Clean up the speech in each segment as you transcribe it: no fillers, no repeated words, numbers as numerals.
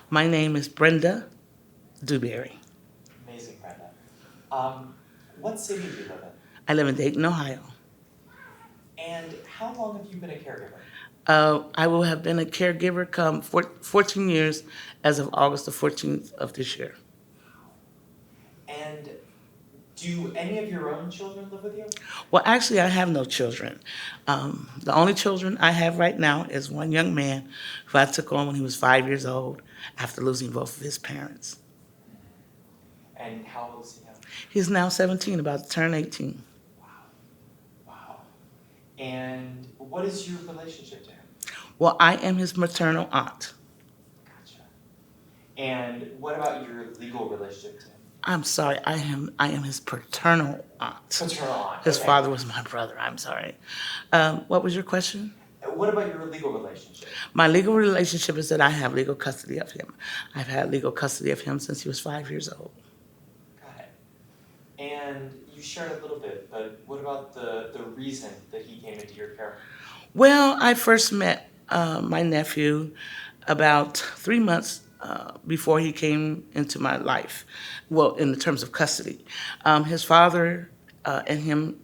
My name is Brenda Dewberry. Amazing, Brenda. Um, what city do you live in? I live in Dayton, Ohio. And how long have you been a caregiver? I will have been a caregiver come 14 years as of August the 14th of this year. And do any of your own children live with you? Well, actually, I have no children. The only children I have right now is one young man who I took on when he was 5 years old after losing both of his parents. And how old is he now? He's now 17, about to turn 18. Wow. Wow. And what is your relationship to him? Well, I am his maternal aunt. Gotcha. And what about your legal relationship to him? I'm sorry, I am his paternal aunt. Paternal aunt. His Okay. father was my brother. I'm sorry. What was your question? What about your legal relationship? My legal relationship is that I have legal custody of him. I've had legal custody of him since he was 5 years old. Got it. And you shared a little bit, but what about the reason that he came into your care? Well, I first met my nephew about 3 months before he came into my life. Well, in the terms of custody, his father and him,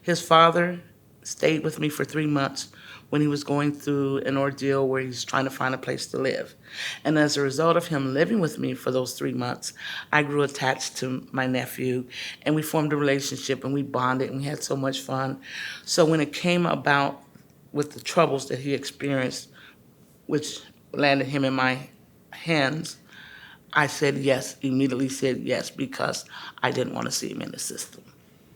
his father stayed with me for 3 months when he was going through an ordeal where he's trying to find a place to live. And as a result of him living with me for those 3 months, I grew attached to my nephew and we formed a relationship and we bonded and we had so much fun. So when it came about with the troubles that he experienced, which landed him in my hands, I said yes, immediately said yes, because I didn't want to see him in the system.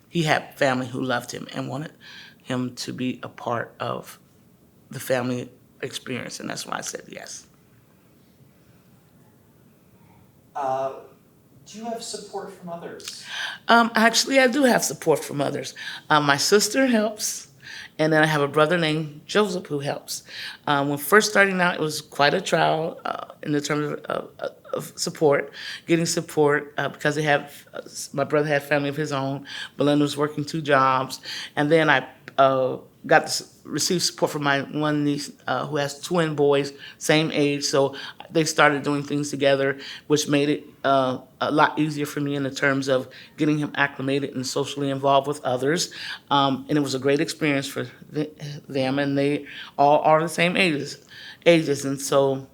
He had family who loved him and wanted him to be a part of the family experience, and that's why I said yes. Uh, do you have support from others? Actually, I do have support from others. My sister helps, and then I have a brother named Joseph who helps. When first starting out, it was quite a trial in the terms of support, getting support because they have. My brother had family of his own. Belinda was working 2 jobs, and then I got to receive support from my one niece who has twin boys, same age. So they started doing things together, which made it a lot easier for me in the terms of getting him acclimated and socially involved with others. And it was a great experience for them, and they all are the same ages, and so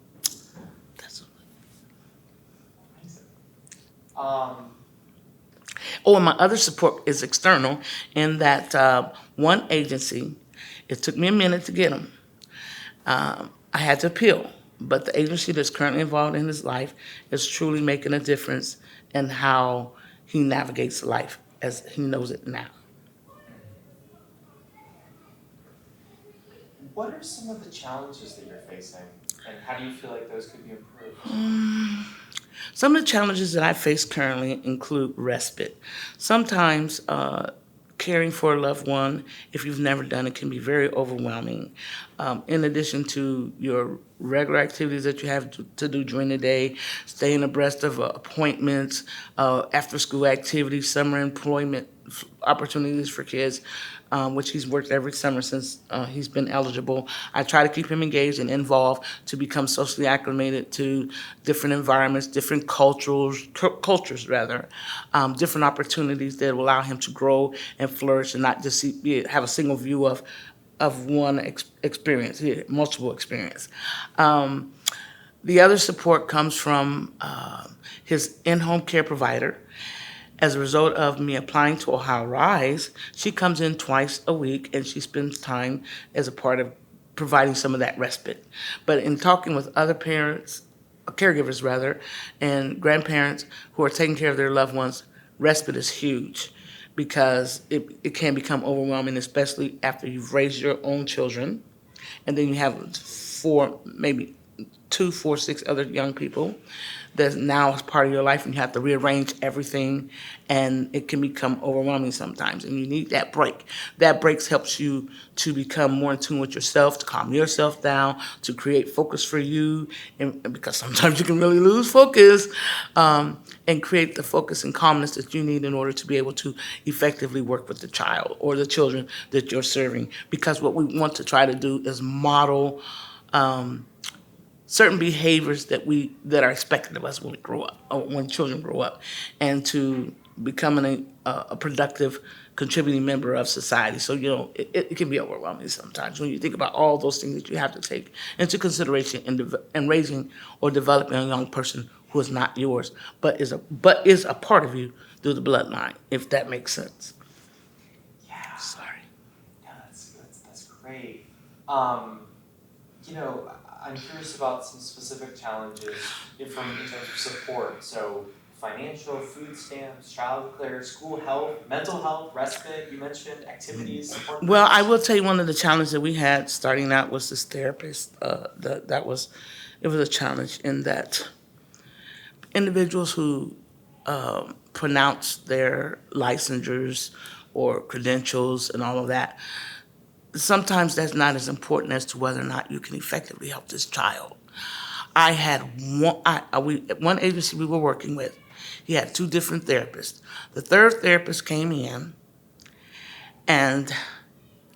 that's. Um, Oh, and my other support is external in that one agency, it took me a minute to get them. I had to appeal, but the agency that's currently involved in his life is truly making a difference in how he navigates life as he knows it now. what are some of the challenges that you're facing, and how do you feel like those could be improved? Some of the challenges that I face currently include respite. Sometimes caring for a loved one, if you've never done it, can be very overwhelming. In addition to your regular activities that you have to do during the day, staying abreast of appointments, after school activities, summer employment opportunities for kids, which he's worked every summer since he's been eligible. I try to keep him engaged and involved to become socially acclimated to different environments, different cultures rather, different opportunities that will allow him to grow and flourish and not just have a single view of one experience, multiple experience. The other support comes from his in-home care provider. As a result of me applying to Ohio Rise, she comes in twice a week and she spends time as a part of providing some of that respite. But in talking with other parents, caregivers rather, and grandparents who are taking care of their loved ones, respite is huge because it can become overwhelming, especially after you've raised your own children and then you have four, maybe two, four, six other young people that now is part of your life and you have to rearrange everything and it can become overwhelming sometimes and you need that break. That break helps you to become more in tune with yourself, to calm yourself down, to create focus for you, and because sometimes you can really lose focus, and create the focus and calmness that you need in order to be able to effectively work with the child or the children that you're serving. Because what we want to try to do is model certain behaviors that are expected of us when we grow up, or when children grow up, and to becoming a productive, contributing member of society. So it can be overwhelming sometimes when you think about all those things that you have to take into consideration in raising or developing a young person who is not yours, but is a part of you through the bloodline, if that makes sense. Yeah. Sorry. Yeah, that's great. Um, I'm curious about some specific challenges in terms of support. So financial, food stamps, childcare, school health, mental health, respite. You mentioned activities, support Well, I groups. will tell you one of the challenges that we had starting out was this therapist. It was a challenge in that individuals who pronounce their licensures or credentials and all of that, sometimes that's not as important as to whether or not you can effectively help this child. I had one agency we were working with. He had two different therapists. The third therapist came in and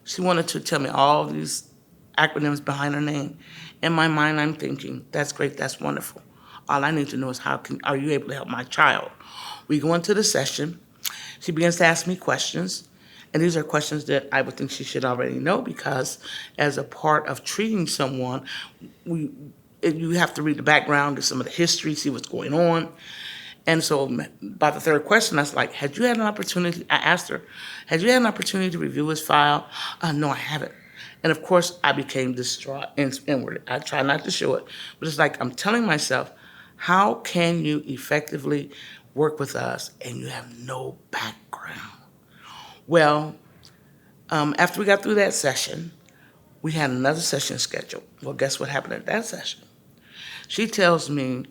she wanted to tell me all these acronyms behind her name. In my mind, I'm thinking, that's great, that's wonderful. All I need to know is are you able to help my child? We go into the session. She begins to ask me questions. And these are questions that I would think she should already know because as a part of treating someone, we you have to read the background, get some of the history, see what's going on. And so by the third question, I was like, I asked her, had you had an opportunity to review his file? No, I haven't. And of course, I became distraught inwardly. I try not to show it, but it's like I'm telling myself, how can you effectively work with us and you have no background? Well, after we got through that session, we had another session scheduled. Well, guess what happened at that session? She tells me,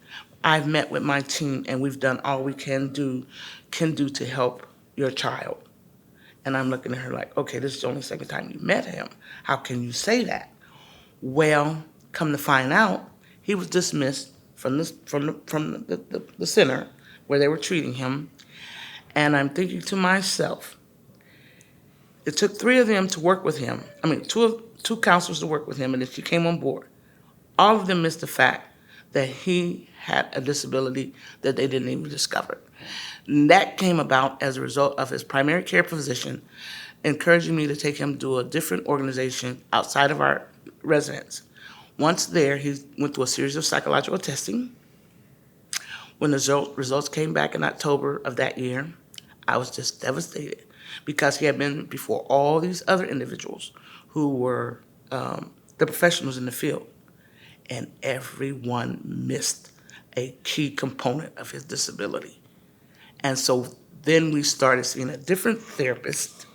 I've met with my team and we've done all we can do to help your child. And I'm looking at her like, okay, this is the only second time you met him. How can you say that? Well, come to find out, he was dismissed from the center where they were treating him. And I'm thinking to myself, it took three of them to work with him. I mean, two counselors to work with him, and then she came on board. All of them missed the fact that he had a disability that they didn't even discover. And that came about as a result of his primary care physician encouraging me to take him to a different organization outside of our residence. Once there, he went through a series of psychological testing. When the results came back in October of that year, I was just devastated because he had been before all these other individuals who were the professionals in the field, and everyone missed a key component of his disability. And so then we started seeing a different therapist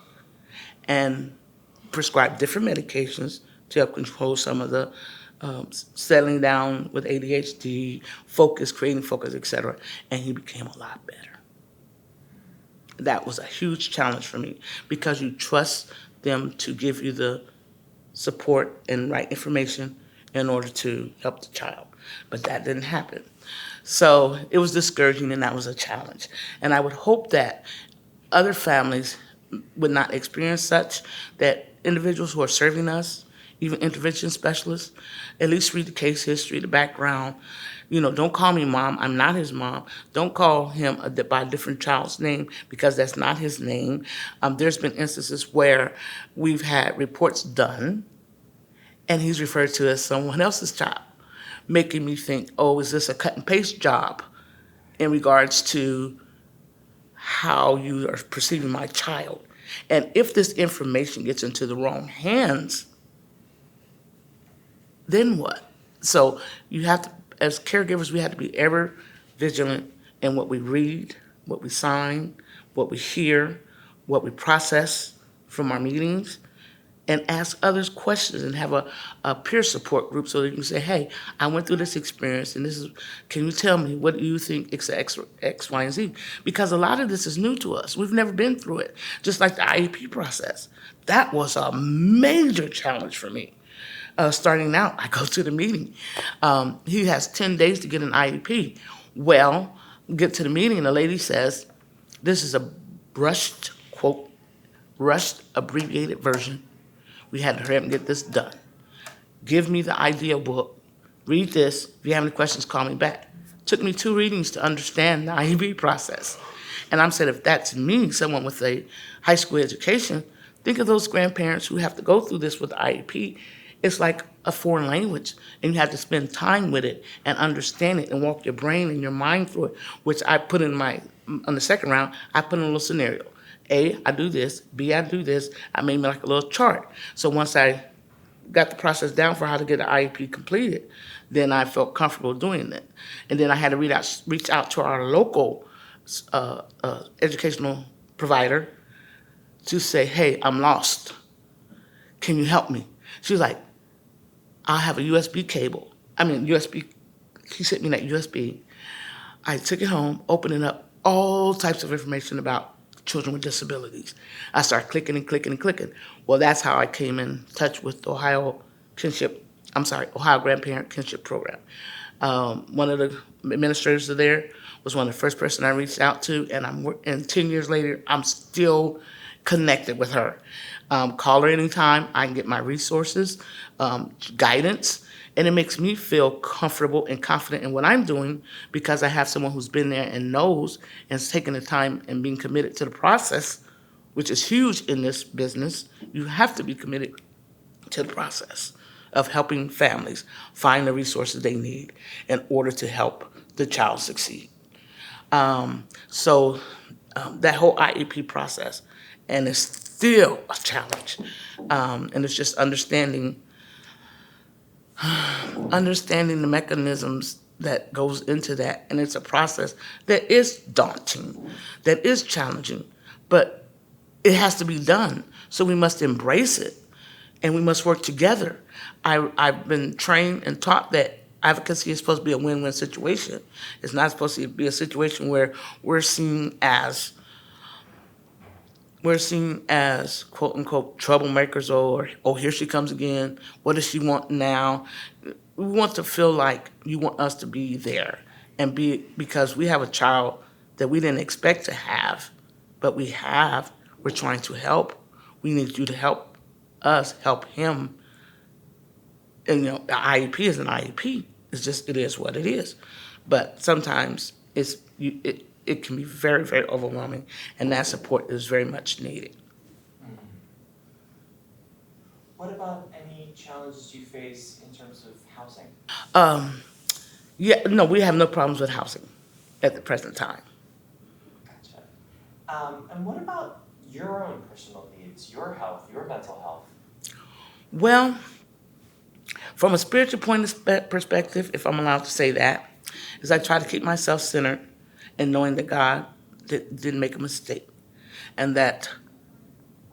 and prescribed different medications to help control some of the settling down with ADHD, creating focus, etc. And he became a lot better. That was a huge challenge for me because you trust them to give you the support and right information in order to help the child. But that didn't happen. So it was discouraging and that was a challenge. And I would hope that other families would not experience such, that individuals who are serving us, even intervention specialists, at least read the case history, the background. Don't call me mom. I'm not his mom. Don't call him by a different child's name because that's not his name. There's been instances where we've had reports done and he's referred to as someone else's child, making me think, oh, is this a cut and paste job in regards to how you are perceiving my child? And if this information gets into the wrong hands, then what? So you have to, as caregivers, we have to be ever vigilant in what we read, what we sign, what we hear, what we process from our meetings, and ask others questions and have a peer support group so that you can say, hey, I went through this experience and can you tell me, what do you think it's X, Y, and Z? Because a lot of this is new to us. We've never been through it, just like the IEP process. That was a major challenge for me. Starting out, I go to the meeting. He has 10 days to get an IEP. Well, get to the meeting and the lady says, this is a quote, rushed abbreviated version. We had to hurry up and get this done. Give me the idea book read this. If you have any questions, call me back. Took me 2 readings to understand the IEP process. And I'm saying, if that's me, someone with a high school education, think of those grandparents who have to go through this with IEP. It's like a foreign language, and you have to spend time with it and understand it and walk your brain and your mind through it, which I put in on the second round, I put in a little scenario. A, I do this. B, I do this. I made me like a little chart. So once I got the process down for how to get an IEP completed, then I felt comfortable doing it. And then I had to reach out to our local educational provider to say, hey, I'm lost. Can you help me? She was like, I have a USB cable. USB. He sent me that USB. I took it home, opened it up, all types of information about children with disabilities. I started clicking and clicking and clicking. Well, that's how I came in touch with the Ohio Grandparent Kinship Program. One of the administrators there was one of the first person I reached out to, and 10 years later, I'm still connected with her. Call her anytime. I can get my resources, guidance, and it makes me feel comfortable and confident in what I'm doing because I have someone who's been there and knows and has taken the time and being committed to the process, which is huge in this business. You have to be committed to the process of helping families find the resources they need in order to help the child succeed. That whole IEP process, and it's still a challenge, and it's just understanding the mechanisms that goes into that, and it's a process that is daunting, that is challenging, but it has to be done. So we must embrace it, and we must work together. I've been trained and taught that advocacy is supposed to be a win-win situation. It's not supposed to be a situation where we're seen as quote unquote troublemakers, or oh, here she comes again. What does she want now? We want to feel like you want us to be there and because we have a child that we didn't expect to have, but we're trying to help. We need you to help us help him. And the IEP is an IEP. It is what it is. But sometimes it can be very, very overwhelming, and that support is very much needed. What about any challenges you face in terms of housing? We have no problems with housing at the present time. Gotcha. And what about your own personal needs, your health, your mental health? Well, from a spiritual perspective, if I'm allowed to say that, is I try to keep myself centered and knowing that God didn't make a mistake, and that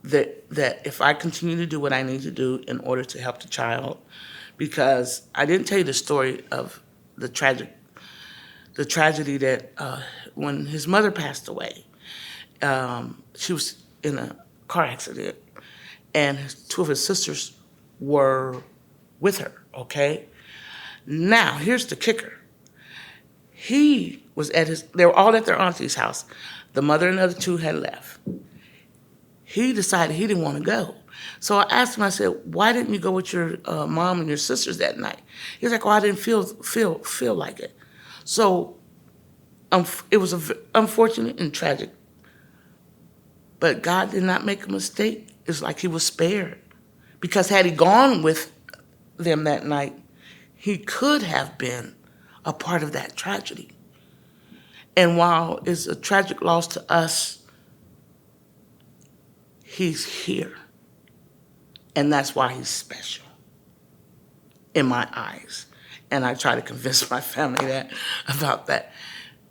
if I continue to do what I need to do in order to help the child, because I didn't tell you the story of the tragedy that when his mother passed away, she was in a car accident, and 2 of his sisters were with her, okay? Now, here's the kicker. They were all at their auntie's house. The mother and the other 2 had left. He decided he didn't want to go. So I asked him, I said, why didn't you go with your mom and your sisters that night? He was like, I didn't feel like it. So it was unfortunate and tragic. But God did not make a mistake. It's like he was spared. Because had he gone with them that night, he could have been a part of that tragedy. And while it's a tragic loss to us, he's here. And that's why he's special in my eyes. And I try to convince my family about that.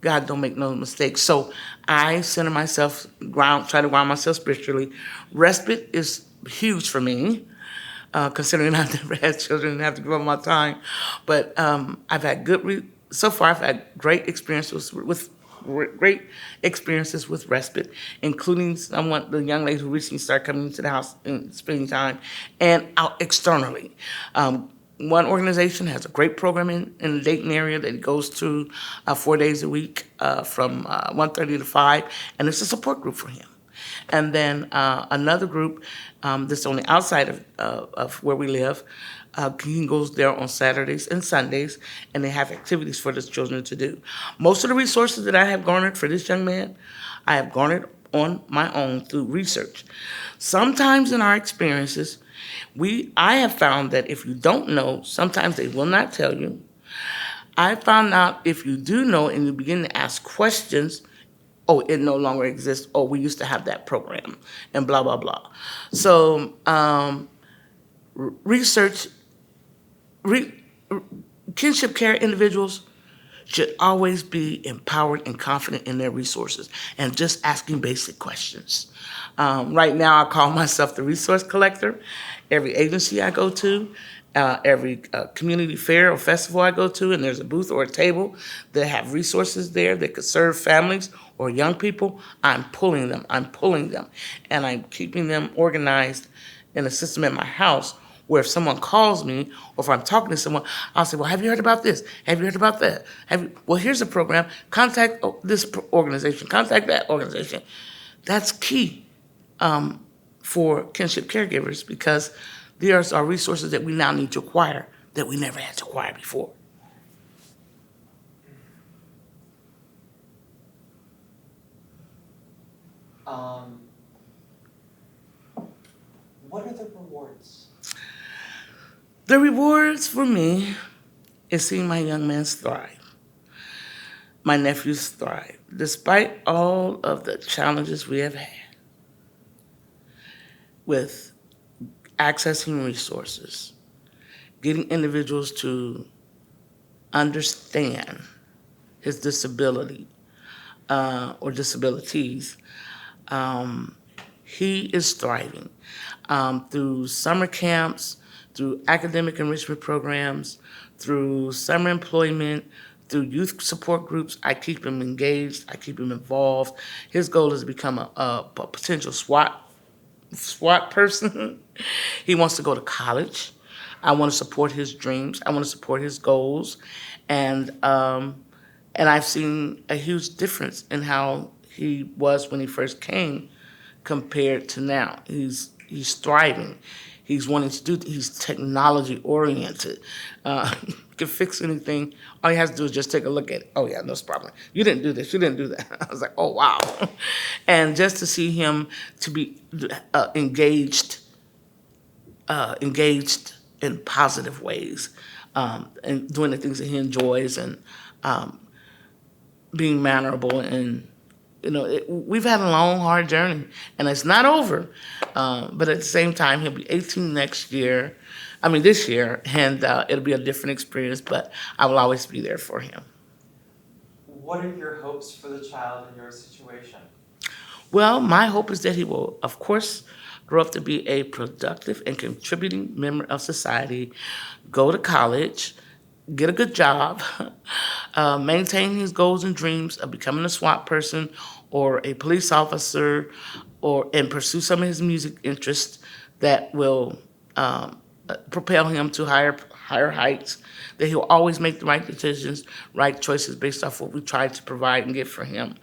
God don't make no mistakes. So I center myself, try to ground myself spiritually. Respite is huge for me, considering I've never had children and have to give up my time. But I've had so far I've had great experiences with respite, including the young lady who recently started coming into the house and spending time, and out externally. One organization has a great program in the Dayton area that goes to 4 days a week from 1:30 to 5, and it's a support group for him. And then another group that's on the outside of where we live, he goes there on Saturdays and Sundays, and they have activities for the children to do. Most of the resources that I have garnered for this young man, I have garnered on my own through research. Sometimes in our experiences, I have found that if you don't know, sometimes they will not tell you. I found out if you do know and you begin to ask questions, oh, it no longer exists. Oh, we used to have that program, and blah blah blah. So research, re, kinship care individuals should always be empowered and confident in their resources and just asking basic questions. Right now, I call myself the resource collector. Every agency I go to, every community fair or festival I go to, and there's a booth or a table that have resources there that could serve families or young people, I'm pulling them. I'm pulling them. And I'm keeping them organized in a system at my house where if someone calls me or if I'm talking to someone, I'll say, well, have you heard about this? Have you heard about that? Well, here's a program. Contact this organization. Contact that organization. That's key for kinship caregivers because there's are resources that we now need to acquire that we never had to acquire before. Um, what are the rewards? The rewards for me is seeing my young men thrive, my nephews thrive, despite all of the challenges we have had with accessing resources, getting individuals to understand his disability or disabilities. Um, he is thriving through summer camps, through academic enrichment programs, through summer employment, through youth support groups. I keep him engaged. I keep him involved. His goal is to become a potential SWAT person. He wants to go to college. I want to support his dreams. I want to support his goals, and I've seen a huge difference in how he was when he first came compared to now. He's thriving. He's wanting to do. He's technology oriented. Can fix anything. All he has to do is just take a look at it. Oh yeah, no problem. You didn't do this. You didn't do that. I was like, oh wow. And just to see him to be engaged in positive ways, and doing the things that he enjoys, and um, being mannerable, and we've had a long, hard journey, and it's not over. But at the same time, he'll be 18 next year. I mean, this year, and it'll be a different experience. But I will always be there for him. What are your hopes for the child in your situation? Well, my hope is that he will, of course, grow up to be a productive and contributing member of society, go to college, get a good job, maintain his goals and dreams of becoming a SWAT person or a police officer, and pursue some of his music interests that will propel him to higher heights. That he'll always make the right decisions, right choices based off what we try to provide and get for him.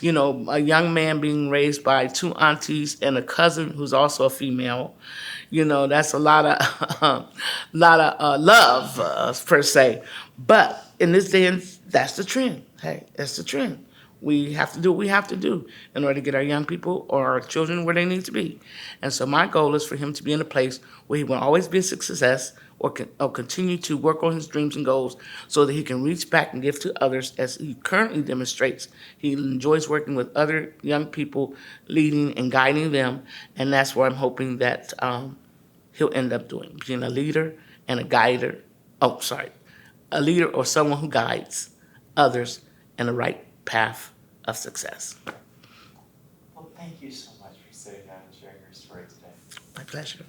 A young man being raised by two aunties and a cousin who's also a female. That's a lot of love per se. But in this day, that's the trend. Hey, that's the trend. We have to do what we have to do in order to get our young people or our children where they need to be. And so my goal is for him to be in a place where he will always be a success, or continue to work on his dreams and goals so that he can reach back and give to others as he currently demonstrates. He enjoys working with other young people, leading and guiding them, and that's what I'm hoping that he'll end up doing, being a leader and a guider. Oh, sorry, a leader or someone who guides others in the right path of success. Well, thank you so much for sitting down and sharing your story today. My pleasure.